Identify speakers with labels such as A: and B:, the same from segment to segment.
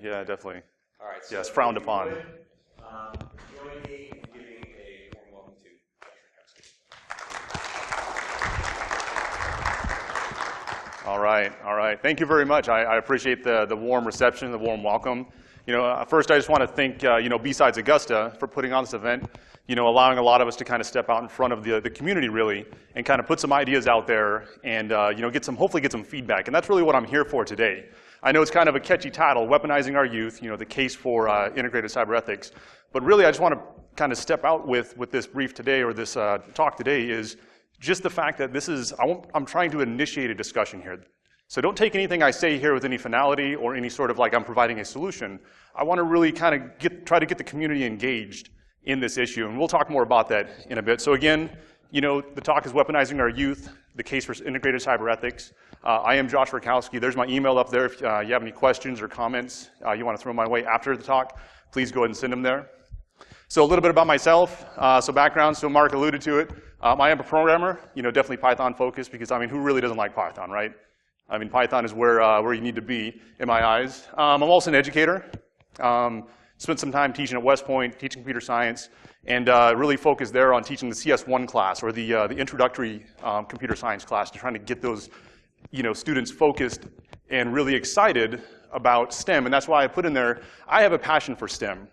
A: Yeah, definitely.
B: All right. So
A: yes, frowned upon.
B: Join me in giving a warm welcome to Rykowski.
A: All right, all right. Thank you very much. I appreciate the warm reception, the warm welcome. First I just want to thank BSides Augusta for putting on this event. Allowing a lot of us to kind of step out in front of the community really, and kind of put some ideas out there, and hopefully get some feedback. And that's really what I'm here for today. I know it's kind of a catchy title, Weaponizing Our Youth, the case for integrated cyber ethics. But really, I just want to kind of step out with this brief today, or this talk today, is just the fact that I'm trying to initiate a discussion here. So don't take anything I say here with any finality or any sort of like I'm providing a solution. I want to really kind of try to get the community engaged in this issue, and we'll talk more about that in a bit. So again, the talk is Weaponizing Our Youth, the case for integrated cyber ethics. I am Josh Rykowski. There's my email up there. If you have any questions or comments you want to throw my way after the talk, please go ahead and send them there. So a little bit about myself. So background, so Mark alluded to it. I am a programmer, definitely Python focused, because who really doesn't like Python, right? Python is where you need to be in my eyes. I'm also an educator. Spent some time teaching at West Point, teaching computer science, and really focused there on teaching the CS1 class, or the introductory computer science class, trying to get those students focused and really excited about STEM. And that's why I put in there, I have a passion for STEM.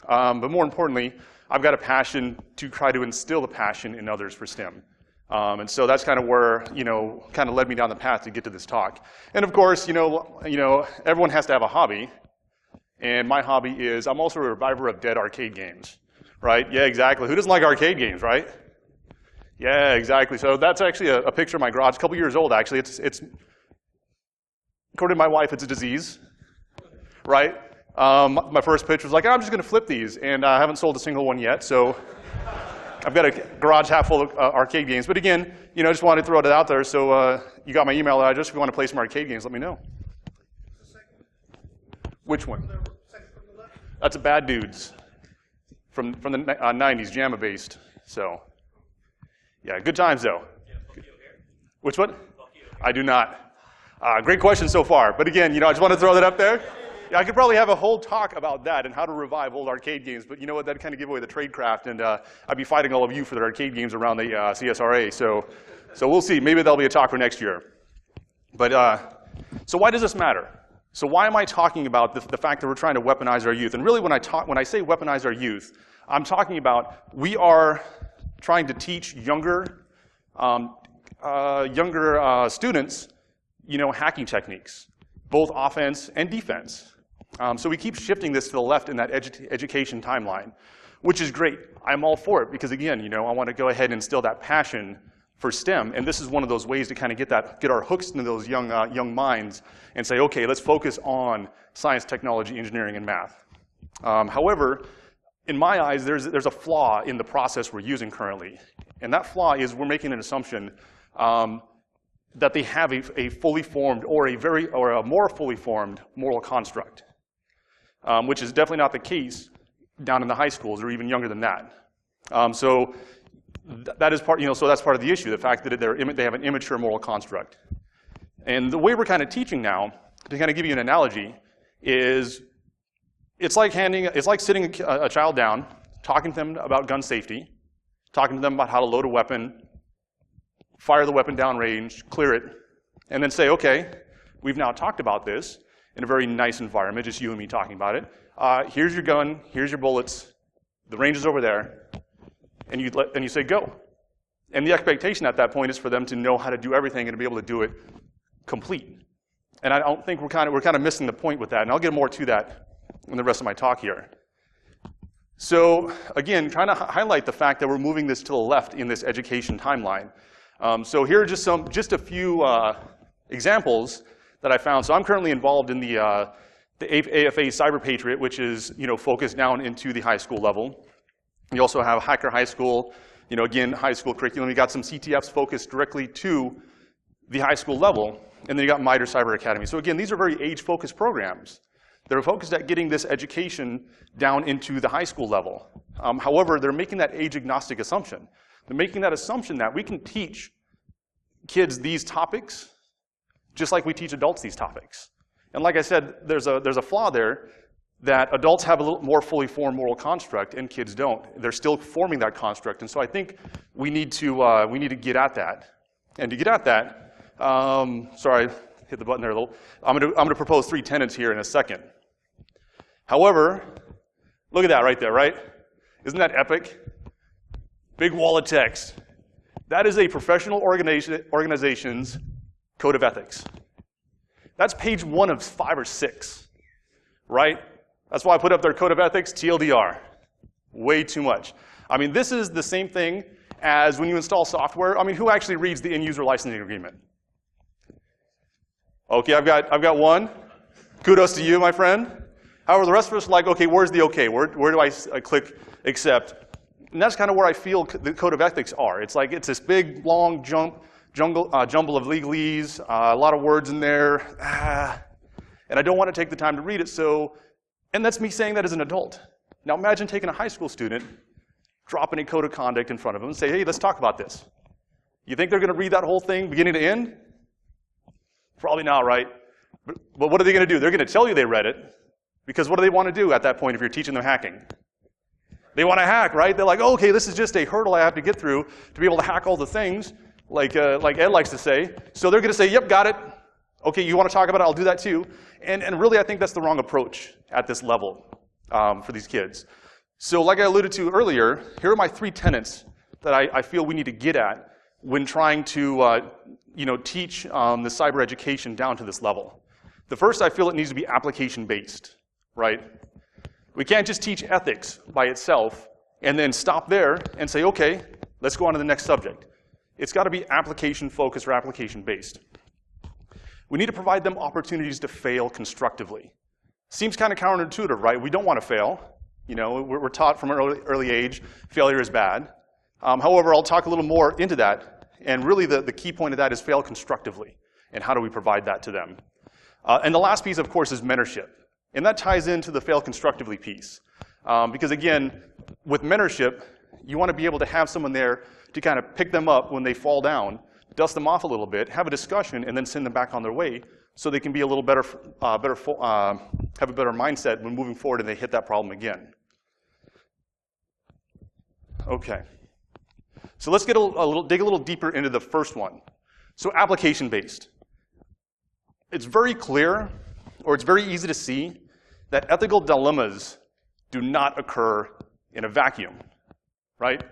A: But more importantly, I've got a passion to try to instill the passion in others for STEM. And so that's kind of where, kind of led me down the path to get to this talk. And of course, everyone has to have a hobby. And my hobby is, I'm also a reviver of dead arcade games, right? Yeah, exactly. Who doesn't like arcade games, right? Yeah, exactly. So that's actually a picture of my garage, a couple years old, actually. It's according to my wife, it's a disease, right? My first pitch was like, I'm just going to flip these, and I haven't sold a single one yet, so I've got a garage half full of arcade games. But again, just wanted to throw it out there, so you got my email address. If you want to play some arcade games, let me know. Which one? That's a Bad Dudes from the 90s, JAMA-based. So, yeah, good times, though. Which one? I do not. Great question so far. But again, I just want to throw that up there. Yeah, I could probably have a whole talk about that and how to revive old arcade games, but you know what? That'd kind of give away the tradecraft, and I'd be fighting all of you for the arcade games around the CSRA. So we'll see. Maybe that'll be a talk for next year. But so why does this matter? So why am I talking about the fact that we're trying to weaponize our youth? And really, when I say weaponize our youth, I'm talking about we are trying to teach younger students, hacking techniques, both offense and defense. So we keep shifting this to the left in that education timeline, which is great. I'm all for it because, again, I want to go ahead and instill that passion for STEM, and this is one of those ways to kind of get our hooks into those young minds and say, okay, let's focus on science, technology, engineering, and math. However, in my eyes, there's a flaw in the process we're using currently, and that flaw is we're making an assumption that they have a fully formed or a more fully formed moral construct, which is definitely not the case down in the high schools or even younger than that. So that is part, so that's part of the issue, the fact that they have an immature moral construct. And the way we're kind of teaching now, to kind of give you an analogy, is it's like sitting a child down, talking to them about gun safety, talking to them about how to load a weapon, fire the weapon downrange, clear it, and then say, okay, we've now talked about this in a very nice environment, just you and me talking about it. Here's your gun, here's your bullets, the range is over there. And you say, go. And the expectation at that point is for them to know how to do everything and to be able to do it complete. And I don't think we're kind of missing the point with that. And I'll get more to that in the rest of my talk here. So again, trying to highlight the fact that we're moving this to the left in this education timeline. So here are just a few examples that I found. So I'm currently involved in the AFA Cyber Patriot, which is focused down into the high school level. You also have Hacker High School, again, high school curriculum. You got some CTFs focused directly to the high school level, and then you got MITRE Cyber Academy. So again, these are very age-focused programs. They're focused at getting this education down into the high school level. However, they're making that age-agnostic assumption. They're making that assumption that we can teach kids these topics just like we teach adults these topics. And like I said, there's a flaw there that adults have a little more fully formed moral construct and kids don't. They're still forming that construct. And so I think we need to get at that. And to get at that, sorry, I hit the button there a little. I'm gonna propose 3 tenets here in a second. However, look at that right there, right? Isn't that epic? Big wall of text. That is a professional organization's code of ethics. That's page 1 of 5 or 6, right? That's why I put up their code of ethics, TLDR. Way too much. I mean, this is the same thing as when you install software. I mean, who actually reads the end-user licensing agreement? Okay, I've got one. Kudos to you, my friend. However, the rest of us are like, okay, where's the okay? Where do I click accept? And that's kind of where I feel the code of ethics are. It's like it's this big, long jumble of legalese, a lot of words in there, and I don't want to take the time to read it, and that's me saying that as an adult. Now imagine taking a high school student, dropping a code of conduct in front of them and say, hey, let's talk about this. You think they're going to read that whole thing beginning to end? Probably not, right? But what are they going to do? They're going to tell you they read it, because what do they want to do at that point if you're teaching them hacking? They want to hack, right? They're like, oh, okay, this is just a hurdle I have to get through to be able to hack all the things, like Ed likes to say. So they're going to say, yep, got it. Okay, you want to talk about it? I'll do that too. And really, I think that's the wrong approach at this level for these kids. So like I alluded to earlier, here are my 3 tenets that I feel we need to get at when trying to teach the cyber education down to this level. The first, I feel it needs to be application-based, right? We can't just teach ethics by itself and then stop there and say, okay, let's go on to the next subject. It's got to be application-focused or application-based. We need to provide them opportunities to fail constructively. Seems kind of counterintuitive, right? We don't want to fail. You know, we're taught from an early age, failure is bad. However, I'll talk a little more into that, and really the key point of that is fail constructively, and how do we provide that to them? And the last piece, of course, is mentorship. And that ties into the fail constructively piece. Because again, with mentorship, you want to be able to have someone there to kind of pick them up when they fall down, dust them off a little bit, have a discussion, and then send them back on their way so they can be a little better, have a better mindset when moving forward and they hit that problem again. Okay. So let's get dig a little deeper into the first one. So application-based. It's very clear, or it's very easy to see, that ethical dilemmas do not occur in a vacuum, right?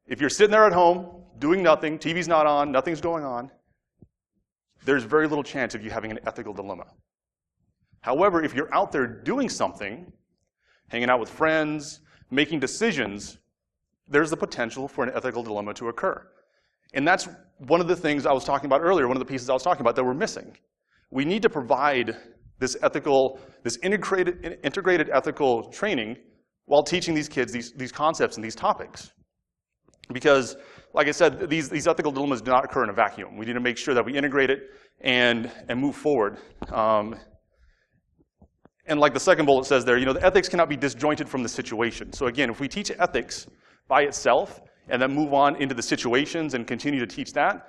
A: If you're sitting there at home, doing nothing, TV's not on, nothing's going on, there's very little chance of you having an ethical dilemma. However, if you're out there doing something, hanging out with friends, making decisions, there's the potential for an ethical dilemma to occur. And that's one of the things I was talking about earlier, one of the pieces I was talking about that we're missing. We need to provide this integrated ethical training while teaching these kids these concepts and these topics. Because, like I said, these ethical dilemmas do not occur in a vacuum. We need to make sure that we integrate it and move forward. And like the second bullet says there, the ethics cannot be disjointed from the situation. So again, if we teach ethics by itself and then move on into the situations and continue to teach that,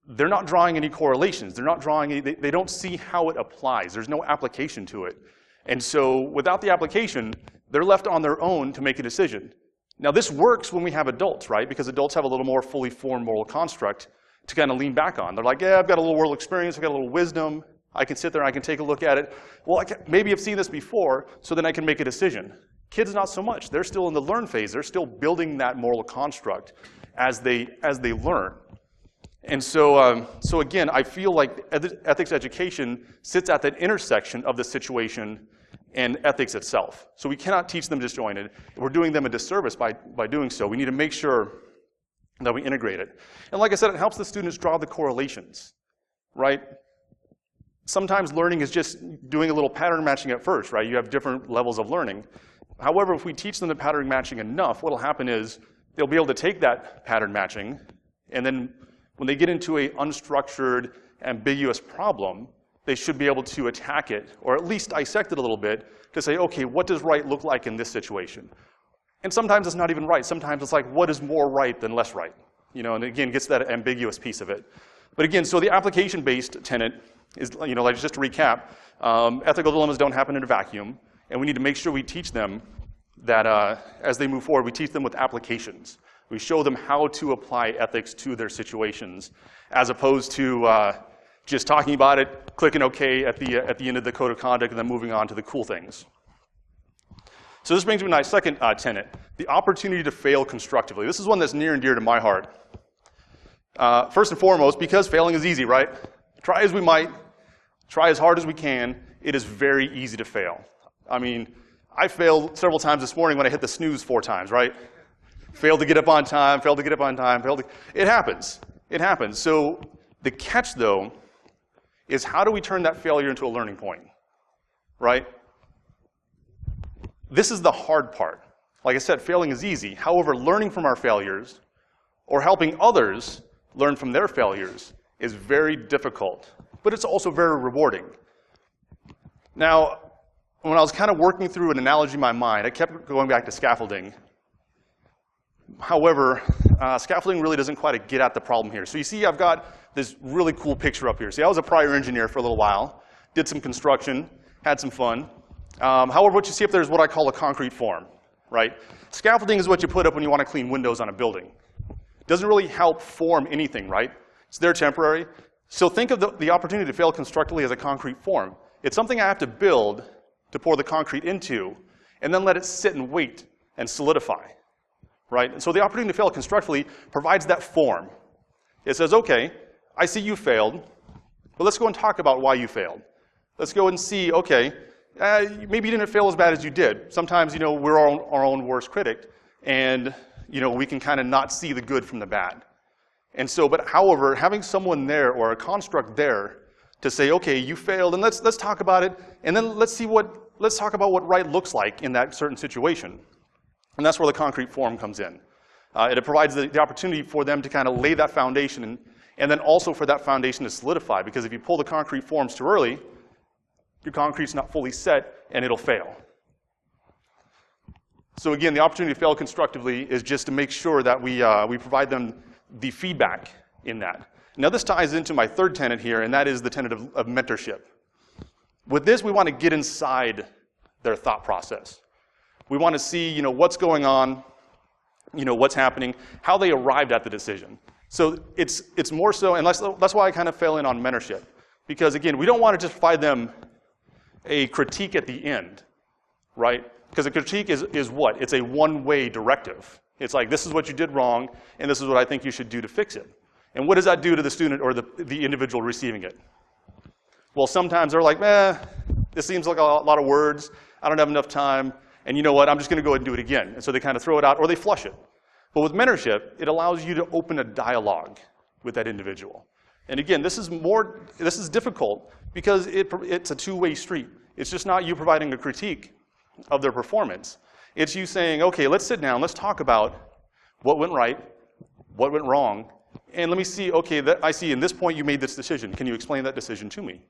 A: they're not drawing any correlations. They're not drawing they don't see how it applies. There's no application to it. And so without the application, they're left on their own to make a decision. Now this works when we have adults, right? Because adults have a little more fully formed moral construct to kind of lean back on. They're like, yeah, I've got a little world experience, I've got a little wisdom, I can sit there and I can take a look at it. Well, maybe I've seen this before, so then I can make a decision. Kids, not so much. They're still in the learn phase. They're still building that moral construct as they learn. And so again, I feel like ethics education sits at that intersection of the situation and ethics itself. So we cannot teach them disjointed. We're doing them a disservice by doing so. We need to make sure that we integrate it. And like I said, it helps the students draw the correlations, right? Sometimes learning is just doing a little pattern matching at first, right? You have different levels of learning. However, if we teach them the pattern matching enough, what will happen is they'll be able to take that pattern matching, and then when they get into an unstructured, ambiguous problem, they should be able to attack it, or at least dissect it a little bit, to say, okay, what does right look like in this situation? And sometimes it's not even right. Sometimes it's like, what is more right than less right? And again, gets that ambiguous piece of it. But again, so the application-based tenet is, like just to recap, ethical dilemmas don't happen in a vacuum, and we need to make sure we teach them that as they move forward, we teach them with applications. We show them how to apply ethics to their situations, as opposed to just talking about it, clicking OK at the end of the code of conduct, and then moving on to the cool things. So this brings me to my second tenet, the opportunity to fail constructively. This is one that's near and dear to my heart. First and foremost, because failing is easy, right? Try as we might, try as hard as we can, it is very easy to fail. I mean, I failed several times this morning when I hit the snooze 4 times, right? Failed to get up on time, failed to get up on time, it happens. It happens. So the catch, though, is how do we turn that failure into a learning point, right? This is the hard part. Like I said, failing is easy. However, learning from our failures or helping others learn from their failures is very difficult, but it's also very rewarding. Now, when I was kind of working through an analogy in my mind, I kept going back to scaffolding. However, scaffolding really doesn't quite get at the problem here. So you see I've got this really cool picture up here. See, I was a prior engineer for a little while, did some construction, had some fun. However, what you see up there is what I call a concrete form, right? Scaffolding is what you put up when you want to clean windows on a building. It doesn't really help form anything, right? It's there temporary. So think of the opportunity to fail constructively as a concrete form. It's something I have to build to pour the concrete into, and then let it sit and wait and solidify, right? And so the opportunity to fail constructively provides that form. It says, okay, I see you failed, but let's go and talk about why you failed. Let's go and see, okay, maybe you didn't fail as bad as you did. Sometimes, we're our own worst critic, and, we can kind of not see the good from the bad. And so, but however, having someone there or a construct there to say, okay, you failed, and let's talk about it, and then let's talk about what right looks like in that certain situation. And that's where the concrete form comes in. It provides the opportunity for them to kind of lay that foundation, and then also for that foundation to solidify, because if you pull the concrete forms too early, your concrete's not fully set, and it'll fail. So again, the opportunity to fail constructively is just to make sure that we provide them the feedback in that. Now this ties into my third tenet here, and that is the tenet of mentorship. With this, we want to get inside their thought process. We want to see, what's going on, what's happening, how they arrived at the decision. So it's more so, and that's why I kind of fell in on mentorship. Because again, we don't want to just provide them a critique at the end, right? Because a critique is what? It's a one-way directive. It's like, this is what you did wrong, and this is what I think you should do to fix it. And what does that do to the student or the individual receiving it? Well, sometimes they're like, this seems like a lot of words. I don't have enough time. And you know what? I'm just going to go ahead and do it again. And so they kind of throw it out, or they flush it. But with mentorship, it allows you to open a dialogue with that individual. And again, this is difficult because it's a two-way street. It's just not you providing a critique of their performance. It's you saying, okay, let's sit down, let's talk about what went right, what went wrong, and let me see, okay, I see in this point you made this decision. Can you explain that decision to me?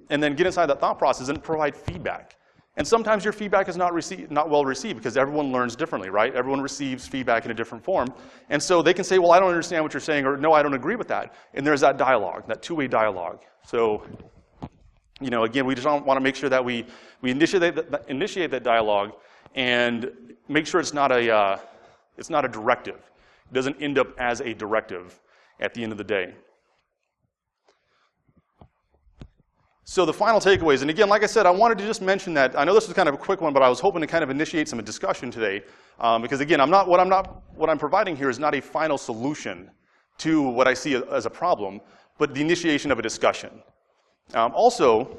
A: And then get inside that thought process and provide feedback. And sometimes your feedback is not well received because everyone learns differently, right? Everyone receives feedback in a different form. And so they can say, well, I don't understand what you're saying, or no, I don't agree with that. And there's that dialogue, that two-way dialogue. So, again, we just want to make sure that we initiate that dialogue and make sure it's not a directive. It doesn't end up as a directive at the end of the day. So the final takeaways, and again, like I said, I wanted to just mention that, I know this was kind of a quick one, but I was hoping to kind of initiate some discussion today, because again, what I'm providing here is not a final solution to what I see as a problem, but the initiation of a discussion. Also,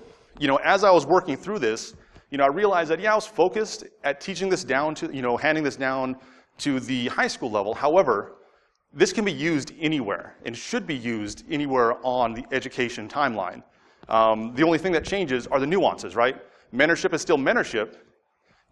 A: as I was working through this, I realized that, I was focused at teaching this down to, handing this down to the high school level. However, this can be used anywhere and should be used anywhere on the education timeline. The only thing that changes are the nuances, right? Mentorship is still mentorship,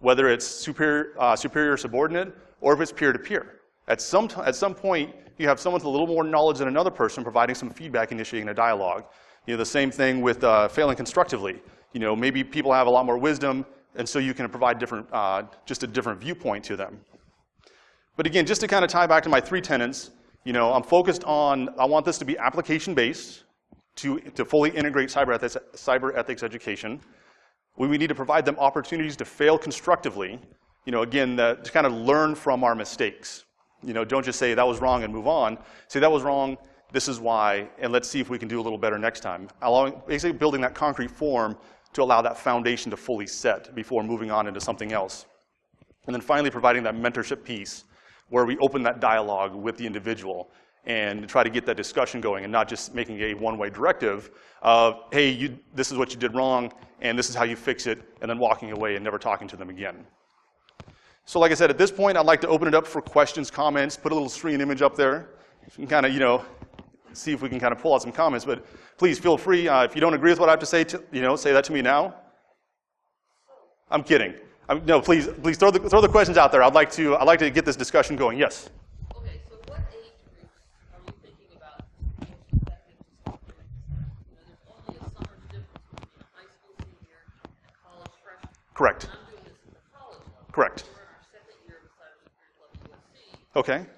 A: whether it's superior subordinate or if it's peer-to-peer. At some point, you have someone with a little more knowledge than another person providing some feedback, initiating a dialogue. The same thing with failing constructively. Maybe people have a lot more wisdom, and so you can provide just a different viewpoint to them. But again, just to kind of tie back to my 3 tenets, I'm focused on, I want this to be application-based, to fully integrate cyber ethics education. We need to provide them opportunities to fail constructively. Again, to kind of learn from our mistakes. Don't just say that was wrong and move on. Say that was wrong, this is why, and let's see if we can do a little better next time. Basically building that concrete form to allow that foundation to fully set before moving on into something else. And then finally providing that mentorship piece where we open that dialogue with the individual and try to get that discussion going and not just making a one-way directive of, hey, this is what you did wrong and this is how you fix it, and then walking away and never talking to them again. So like I said, at this point, I'd like to open it up for questions, comments, put a little screen image up there. You can kind of, see if we can kind of pull out some comments, but please feel free, if you don't agree with what I have to say, say that to me now. I'm kidding. No, please throw the questions out there. I'd like to get this discussion going. Yes.
C: Okay, so what age groups are you thinking about most effective to start doing this? There's only a summer's difference between a high school senior and a college freshman.
A: Correct.
C: And I'm doing this at the college level.
A: Correct.
C: We're in our second year of cybersecurity level USC.
A: Okay.
C: And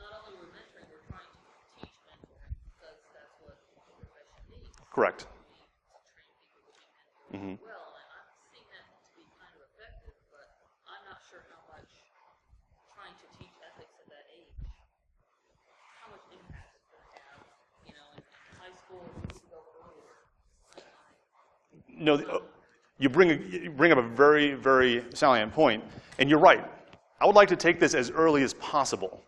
C: not only we're mentoring, we're trying to teach mentoring because that's what the profession needs.
A: Correct.
C: We need to train people to be mentors as well. And I'm seeing that to be kind of effective, but I'm not sure how much trying to teach ethics at that age, how much impact it's going to have, in high school, or we can go earlier.
A: No, you bring up a very, very salient point, and you're right. I would like to take this as early as possible.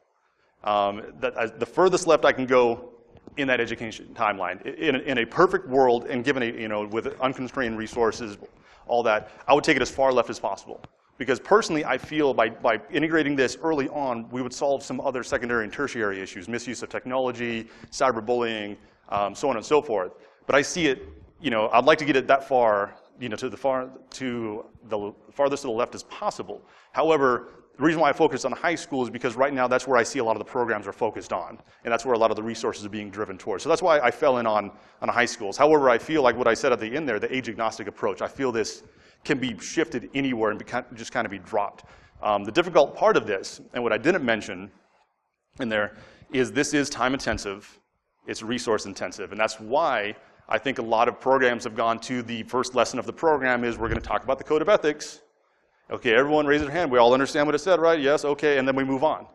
A: The furthest left I can go in that education timeline. In a perfect world, and given with unconstrained resources, all that, I would take it as far left as possible. Because personally, I feel by integrating this early on, we would solve some other secondary and tertiary issues, misuse of technology, cyberbullying, so on and so forth. But I see it, I'd like to get it that far, to the farthest to the left as possible. However, the reason why I focus on high school is because right now that's where I see a lot of the programs are focused on, and that's where a lot of the resources are being driven towards. So that's why I fell in on high schools. However, I feel like what I said at the end there, the age-agnostic approach, I feel this can be shifted anywhere and just kind of be dropped. The difficult part of this, and what I didn't mention in there, is this is time-intensive, it's resource-intensive, and that's why I think a lot of programs have gone to the first lesson of the program is we're going to talk about the code of ethics. Okay, everyone raise their hand. We all understand what it said, right? Yes, okay, and then we move on.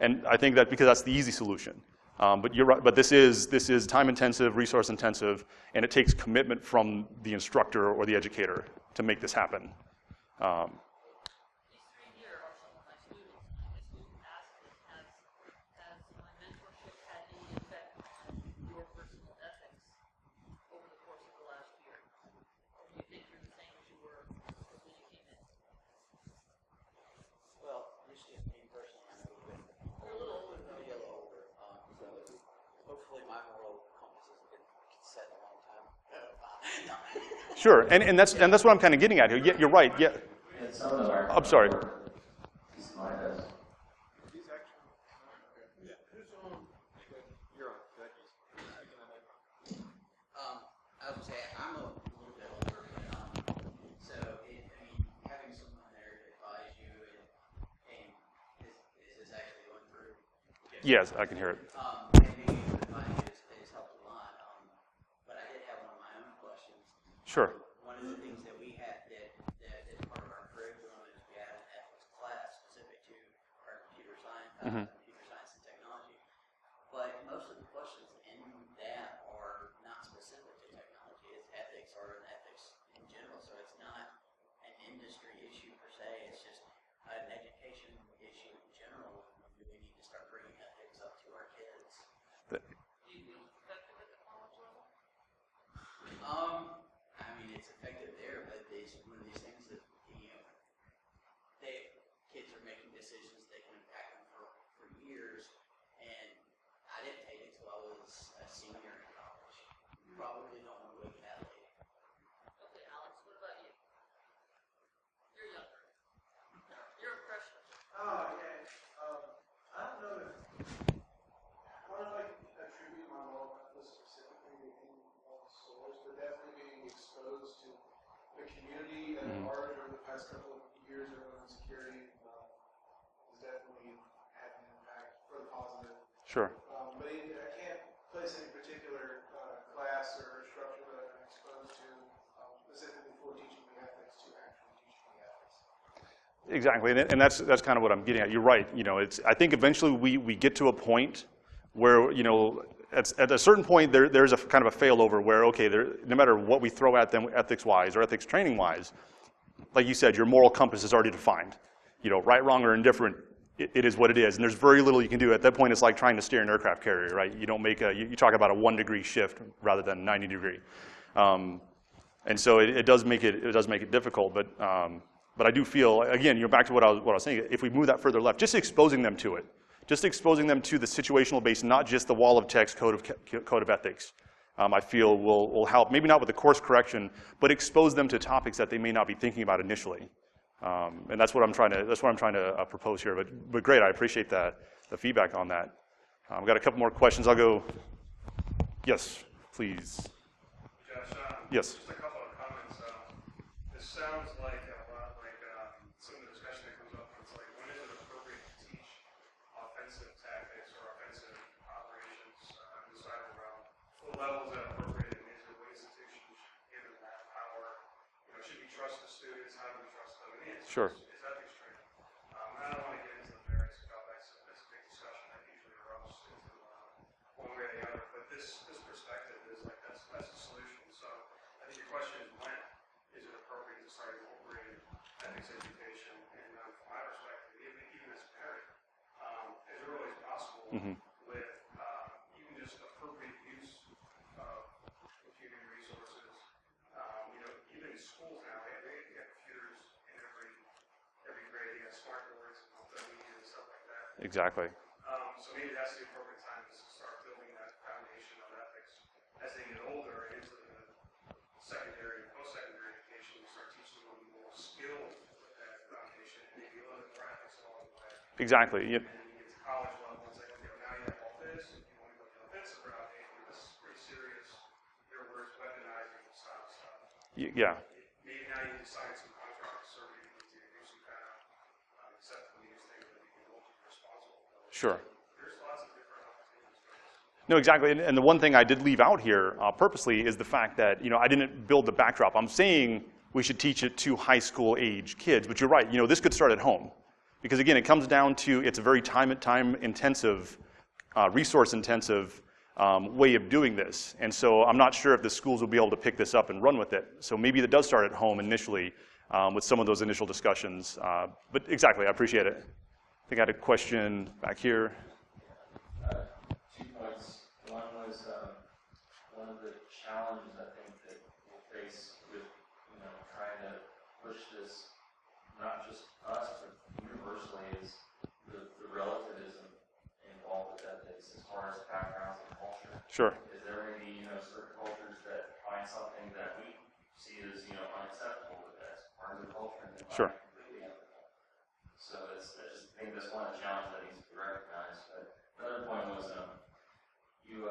A: And I think that because that's the easy solution. But you're right. But this is time-intensive, resource-intensive, and it takes commitment from the instructor or the educator to make this happen.
C: These 3 here are some of my students. My student asked me, has my mentorship had any effect on your personal ethics over the course of the last year? Or do you think you're the same as you were when you came in?
D: Well, this is me personally. I'm a little older. Maybe a little older. So hopefully my moral compass has been set a long time.
A: Sure, and that's what I'm kind of getting at here. Yeah, you're right. Yeah. I'm sorry.
D: I would say I'm a little bit older, so having someone there to advise you and is this actually going through?
A: Yes, I can hear it.
D: And being able to advise you has helped a lot. But I did have one of my own questions.
A: Sure.
D: One of the things that we had that is part of our curriculum is we had an ethics class specific to our computer science, computer science and technology. But most of the questions in that are not specific to technology. It's ethics or an ethics in general. So it's not an industry issue per se. It's just an education issue in general. We need to start bringing ethics up to our kids.
C: Do you feel it's effective at the college level?
D: It's effective there, but it's one of these things that, kids are making decisions that can impact them for years, and I didn't take it until I was a senior in college. Probably don't want to wait that late.
C: Okay, Alex, what about you? You're younger. You're a freshman.
E: Oh, yeah. I don't know if I can attribute my moral compass specifically to any one source, but definitely being exposed to the community at large over the past couple of years around security has definitely had an impact for the positive.
A: Sure.
E: But I can't place any particular class
A: Exactly, and that's kind of what I'm getting at. You're right. You know, I think eventually we get to a point where, you know, at a certain point there's a kind of a failover where, okay, no matter what we throw at them ethics-wise or ethics training-wise, like you said, your moral compass is already defined. You know, right, wrong, or indifferent, it is what it is, and there's very little you can do. At that point, it's like trying to steer an aircraft carrier, right? You don't make you talk about a 1-degree shift rather than 90-degree, and so it does make it difficult. But I do feel, again, you're back to what I was saying. If we move that further left, just exposing them to it, just exposing them to the situational base, not just the wall of text code of ethics, I feel will help. Maybe not with the course correction, but expose them to topics that they may not be thinking about initially. And that's what I'm trying to propose here. But great, I appreciate the feedback on that. I've got a couple more questions. I'll go. Yes, please.
F: Josh,
A: Yes.
F: just a couple of comments. This sounds like a lot like some of the discussion that comes up. It's like, when is it appropriate to teach offensive tactics or offensive operations in the cyber realm? What level is that appropriate, and is there ways institutions given that power? You know, should we trust the students? How do we trust them? And
A: Sure.
F: Is ethics training? And I don't want to get into the merits of that. That's a big discussion that usually erupts into one way or the other. But this perspective is like that's a solution. So I think your question is, when is it appropriate to start incorporating ethics education? And from my perspective, even as a parent, as early as possible, with even just appropriate use of computing resources. You know, even in schools now, they have computers in every grade. They have smart boards and multimedia and stuff like that.
A: Exactly.
F: So maybe that's the appropriate time to start building that foundation of ethics. As they get older and into the secondary and post-secondary education, you start teaching them more skills with that foundation and maybe a little bit more ethics along the way.
A: Exactly. Yep.
F: And then you get to college level and say, okay, well, now you have all this. If you want to go the offensive route, hey, this is pretty serious. Your words, weaponizing style stuff.
A: Yeah.
F: Maybe now you decide some contracts, or maybe you need to do some kind of acceptable use thing that you can hold you responsible for.
A: Sure.
F: There's lots of different opportunities for this.
A: No, exactly. And the one thing I did leave out here purposely is the fact that, you know, I didn't build the backdrop. I'm saying we should teach it to high school age kids, but you're right. You know, this could start at home, because again, it comes down to it's a very time intensive, resource intensive way of doing this. And so I'm not sure if the schools will be able to pick this up and run with it. So maybe that does start at home initially with some of those initial discussions. But exactly, I appreciate it. I think I had a question back here.
G: 2 points. One was one of the challenges I think that we'll face with, you know, trying to push this, not just us, but universally, is the relativism involved with ethics as far as backgrounds and culture.
A: Sure.
G: Is there going to be, you know, certain cultures that find something that we see as, you know, unacceptable with that part of the culture, and they
A: Sure.
G: find it completely ethical? So I just think that's one of the challenges that needs to be recognized. But another point was you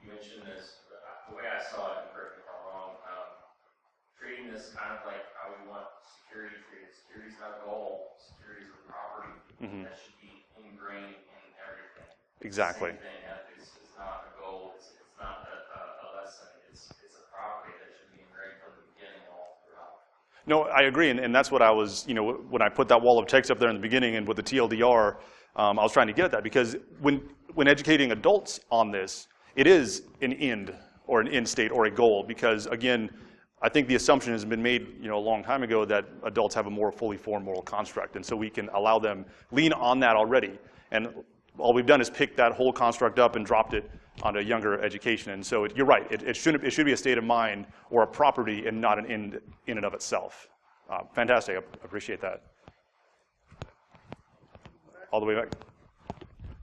G: mentioned this. The way I saw it, and correct me if I'm wrong, treating this kind of like how we want security treated. Security is not a goal. Security is a property that should be ingrained in everything.
A: Exactly.
G: Same thing. Ethics is not a goal. It's not a lesson. It's a property that should be ingrained from the beginning all throughout.
A: No, I agree, and that's what I was, you know, when I put that wall of text up there in the beginning and with the TLDR, I was trying to get at that, because when educating adults on this, it is an end or an end state or a goal, because again, I think the assumption has been made, you know, a long time ago that adults have a more fully formed moral construct, and so we can allow them lean on that already. And all we've done is pick that whole construct up and dropped it onto younger education. And so you're right, it should be a state of mind or a property and not an end in and of itself. Fantastic, I appreciate that. All the way back.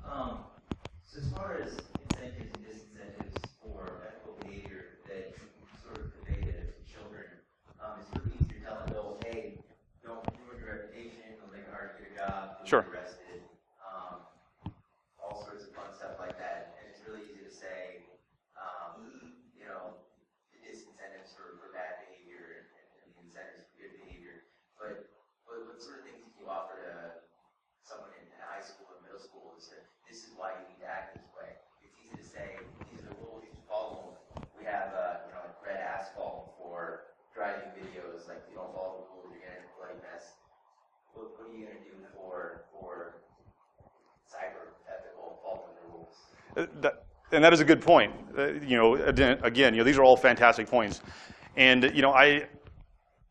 H: So as far as incentives and disincentives for ethical behavior that you sort of convey to children, it's really easy to tell an adult, hey, don't ruin your reputation, don't make it hard to get a job, don't
A: Sure.
H: get arrested, all sorts of fun stuff like that. And it's really easy to say, you know, the disincentives for bad behavior and the incentives for good behavior. But what sort of things can you offer to someone in high school or middle school is that this is why you need to act this way? It's easy to say, what are you going to do for cyber ethical following the rules?
A: And that is a good point. You know, again, you know, these are all fantastic points. And you know,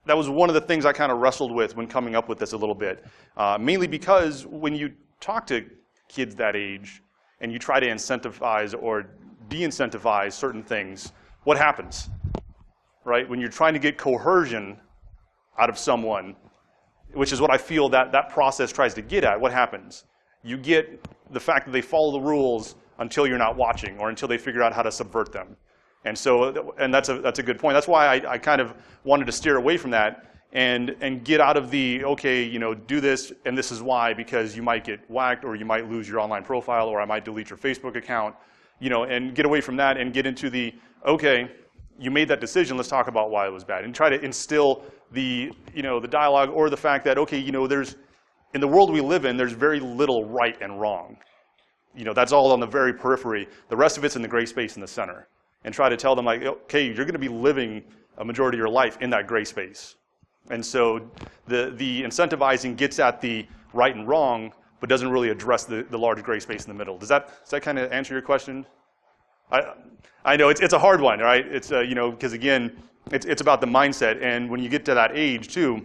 A: that was one of the things I kind of wrestled with when coming up with this a little bit. Mainly because when you talk to kids that age and you try to incentivize or de-incentivize certain things, what happens, right? When you're trying to get coercion out of someone, which is what I feel that process tries to get at, what happens? You get the fact that they follow the rules until you're not watching or until they figure out how to subvert them. And so, and that's a good point. That's why I kind of wanted to steer away from that and get out of the, okay, you know, do this and this is why, because you might get whacked or you might lose your online profile or I might delete your Facebook account, you know, and get away from that and get into the, okay, you made that decision, let's talk about why it was bad. And try to instill the, you know, the dialogue or the fact that, okay, you know, in the world we live in, there's very little right and wrong. You know, that's all on the very periphery. The rest of it's in the gray space in the center. And try to tell them, like, okay, you're going to be living a majority of your life in that gray space. And so the incentivizing gets at the right and wrong, but doesn't really address the large gray space in the middle. Does that kind of answer your question? I know it's a hard one, right? It's you know, because again, it's about the mindset, and when you get to that age too,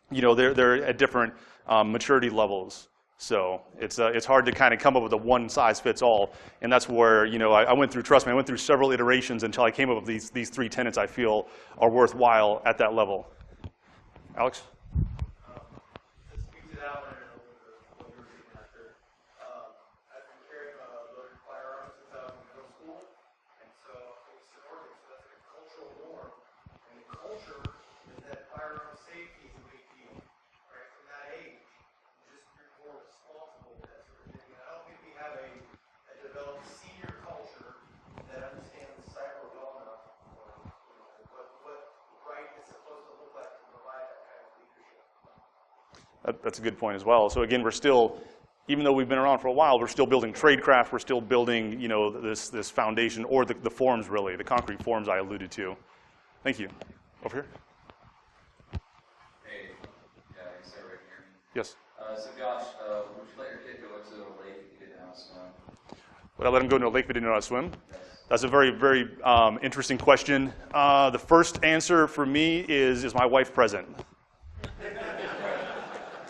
A: you know, they're at different maturity levels. So it's hard to kind of come up with a one-size-fits-all, and that's where, you know, I went through, trust me, I went through several iterations until I came up with these 3 tenets I feel are worthwhile at that level. Alex?
E: To speak to that one and over what you were getting after, I've been carrying a loaded firearm since I was in middle school, and so it's supporting, so that's like a cultural norm. And the culture is that firearm safety is a big deal, right? From that age, you're more responsible with that sort of thing. And I don't think we have a developed senior culture that understands cyber well enough, or, you know, what right is supposed to look like to provide that kind of leadership.
A: That's a good point as well. So again, we're still, even though we've been around for a while, we're still building tradecraft, we're still building, you know, this foundation, or the forms really, the concrete forms I alluded to. Thank you. Over here.
I: Hey, yeah, I can start right here.
A: Yes.
I: So Josh, would you let your kid go into a lake if he didn't know how to swim?
A: Would I let him go into a lake if he didn't know how to swim?
I: Yes.
A: That's a very, very interesting question. The first answer for me is my wife present?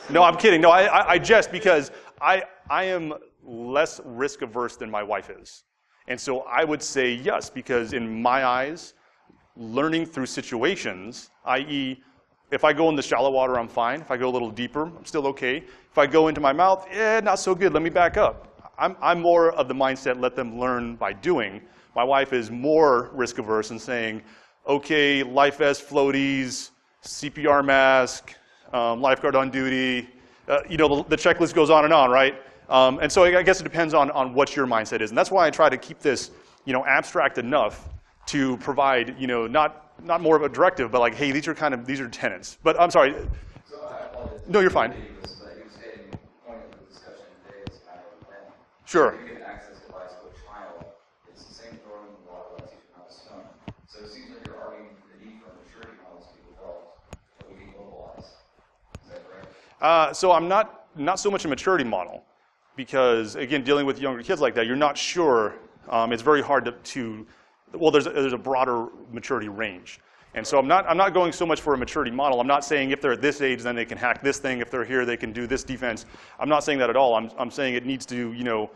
A: No, I'm kidding. No, I jest because I am less risk averse than my wife is. And so I would say yes, because in my eyes, learning through situations, i.e., if I go in the shallow water, I'm fine. If I go a little deeper, I'm still okay. If I go into my mouth, not so good, let me back up. I'm more of the mindset, let them learn by doing. My wife is more risk averse and saying, okay, life vest, floaties, CPR mask, lifeguard on duty, you know, the checklist goes on, right? And so I guess it depends on what your mindset is. And that's why I try to keep this, you know, abstract enough to provide, you know, not more of a directive, but like, hey, these are tenets. But I'm sorry.
I: So I apologize.
A: No, you're fine.
I: He was saying, the point of the discussion today is kind of when
A: Sure.
I: you give an access device to a child, it's the same throwing in the water that teaching how to swim. So it seems like you're arguing for the need for maturity models to be developed that we can globalize. Is that correct?
A: So I'm not so much a maturity model, because again, dealing with younger kids like that, you're not sure. It's very hard to well, there's a broader maturity range. And so I'm not going so much for a maturity model. I'm not saying if they're at this age, then they can hack this thing. If they're here, they can do this defense. I'm not saying that at all. I'm saying it needs to, you know,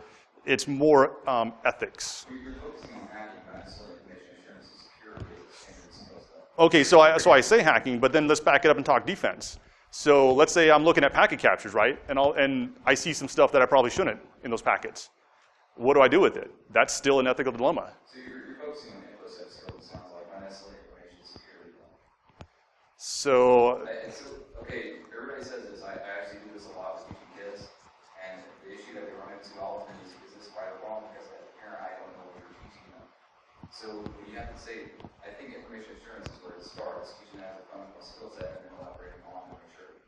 A: it's more ethics.
I: You're focusing on hacking, not necessarily information assurance and security standards and stuff.
A: Okay, so I say hacking, but then let's back it up and talk defense. So let's say I'm looking at packet captures, right? And I see some stuff that I probably shouldn't in those packets. What do I do with it? That's still an ethical dilemma.
I: So you're focusing on InfoSec skills, it sounds like, not necessarily information security.
A: So,
I: okay, everybody says this. I actually do this a lot with teaching kids, and the issue that we run into often is this right or wrong? Because as a parent, I don't know what you're teaching them. So you have to say, I think information assurance is where it starts, teaching as a fundamental skill set and then elaborating on maturity.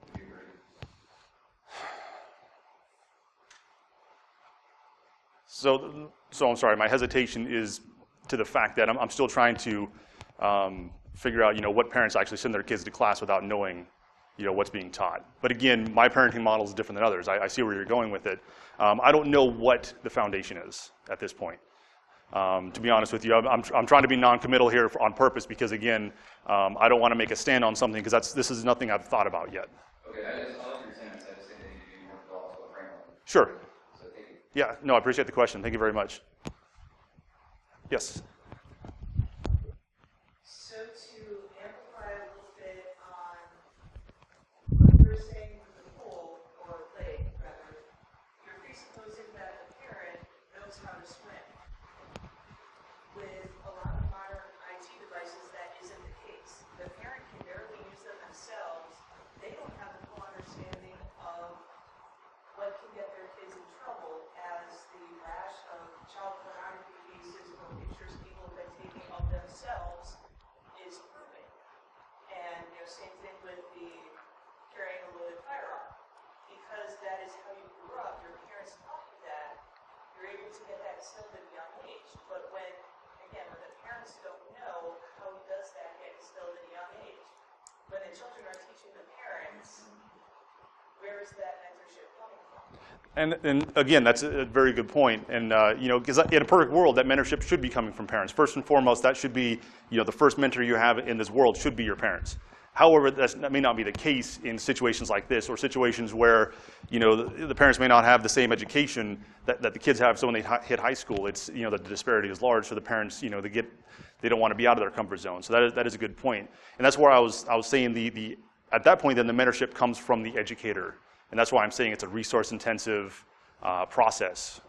I: Would you agree?
A: So I'm sorry, my hesitation is to the fact that I'm still trying to figure out, you know, what parents actually send their kids to class without knowing what's being taught. But again, my parenting model is different than others. I see where you're going with it. I don't know what the foundation is at this point. To be honest with you, I'm trying to be non-committal here on purpose because, again, I don't want to make a stand on something because this is nothing I've thought about yet.
I: Okay, I like your tenets. I just think they need to be more developed to a framework.
A: Sure.
I: So thank you.
A: Yeah, no, I appreciate the question. Thank you very much. Yes.
J: So to amplify a little bit on what you were saying with the pool, or lake rather, you're presupposing that the parent knows how to swim. With a lot of modern IT devices, that isn't the case. The parent can barely use them themselves. They don't have the full understanding of what can get their kids in trouble, as the rash of child pornography cases or pictures people have been taking of themselves is proving. And same thing with the carrying a loaded firearm. Because that is how you grew up, your parents taught you that, you're able to get that instilled at a young age. But when the parents don't know, how does that get instilled at a young age? When the children are teaching the parents, where is that mentorship coming from?
A: And again, that's a very good point. And because in a perfect world, that mentorship should be coming from parents. First and foremost, that should be, the first mentor you have in this world should be your parents. However, that may not be the case in situations like this, or situations where, the parents may not have the same education that the kids have. So when they hit high school, it's, the disparity is large. So the parents, they don't want to be out of their comfort zone. So that is a good point. And that's where I was saying at that point, then the mentorship comes from the educator. And that's why I'm saying it's a resource-intensive process.